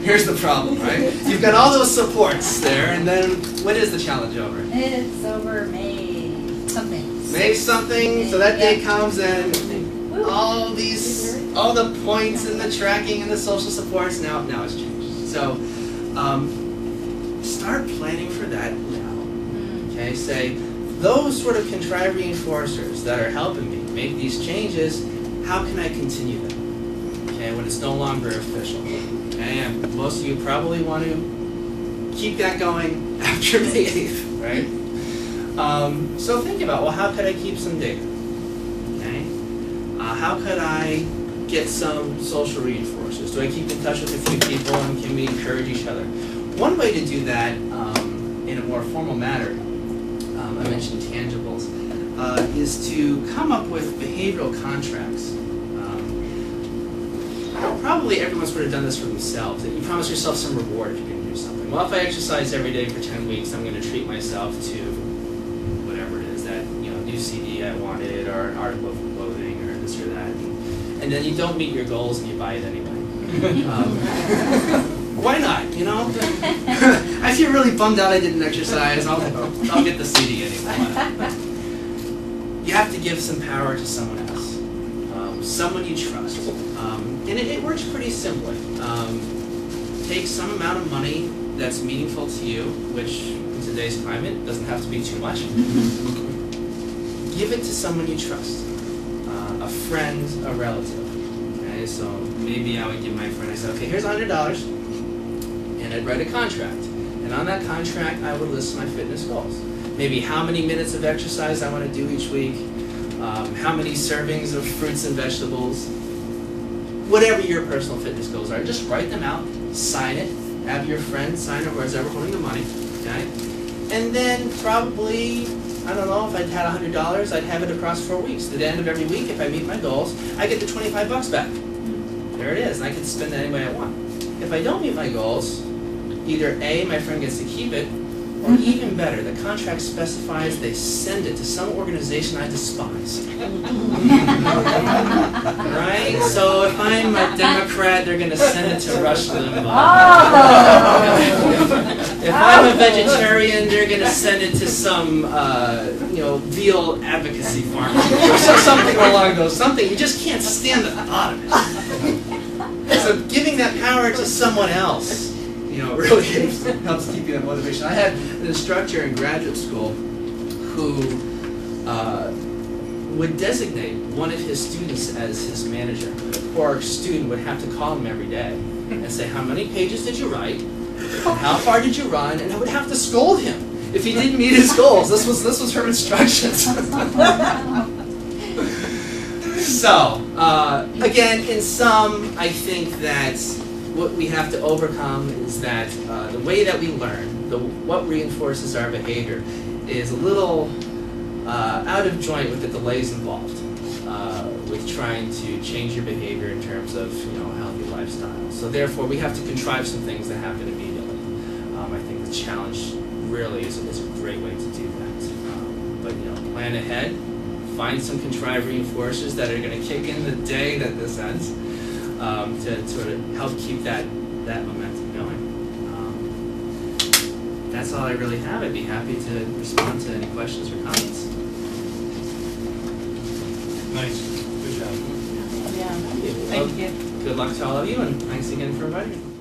Here's the problem, right? You've got all those supports there, and then when is the challenge over? It's over May something. May something, so that day comes and all the points and the tracking and the social supports, now it's changed. So start planning for that now. Okay, say, those sort of contrived reinforcers that are helping me make these changes, how can I continue them? Okay, when it's no longer official. Okay, and most of you probably want to keep that going after May 8th, right? So think about, well, how could I keep some data? Okay, how could I get some social reinforcers? Do I keep in touch with a few people and can we encourage each other? One way to do that in a more formal manner, I mentioned tangibles, is to come up with behavioral contracts. Probably everyone's sort of done this for themselves. That you promise yourself some reward if you can do something. Well, if I exercise every day for 10 weeks, I'm going to treat myself to whatever it is, that new CD I wanted, or an article of clothing, or this or that. And then you don't meet your goals and you buy it anyway. Why not? I feel really bummed out I didn't exercise. I'll get the CD anyway. You have to give some power to someone else, someone you trust. And it works pretty simply. Take some amount of money that's meaningful to you, which in today's climate doesn't have to be too much. Give it to someone you trust, a friend, a relative. Okay, so maybe I would give my friend, I said, okay, here's $100, and I'd write a contract. And on that contract, I would list my fitness goals. Maybe how many minutes of exercise I want to do each week, how many servings of fruits and vegetables, whatever your personal fitness goals are. Just write them out, sign it, have your friend sign it, where's ever holding the money, okay? And then probably, I don't know, if I'd had $100, I'd have it across 4 weeks. At the end of every week, if I meet my goals, I get the 25 bucks back. There it is, and I can spend it any way I want. If I don't meet my goals, either A, my friend gets to keep it, or even better, the contract specifies they send it to some organization I despise. Right? So if I'm a Democrat, they're going to send it to Rush Limbaugh. If I'm a vegetarian, they're going to send it to some, veal advocacy farm. Or something along those. Something you just can't stand the thought of it. So giving that power to someone else, really helps keep you that motivation. I had an instructor in graduate school who would designate one of his students as his manager. Or a student would have to call him every day and say, how many pages did you write? And how far did you run? And I would have to scold him if he didn't meet his goals. This was her instructions. So, again, in sum, I think that what we have to overcome is that the way that we learn, what reinforces our behavior, is a little out of joint with the delays involved with trying to change your behavior in terms of a healthy lifestyle. So therefore, we have to contrive some things that happen immediately. I think the challenge really is a great way to do that. But plan ahead, find some contrived reinforcers that are going to kick in the day that this ends. To sort of help keep that momentum going. That's all I really have. I'd be happy to respond to any questions or comments. Nice. Good job. Yeah. Thank you. Thank you. Good luck to all of you, and thanks again for inviting me.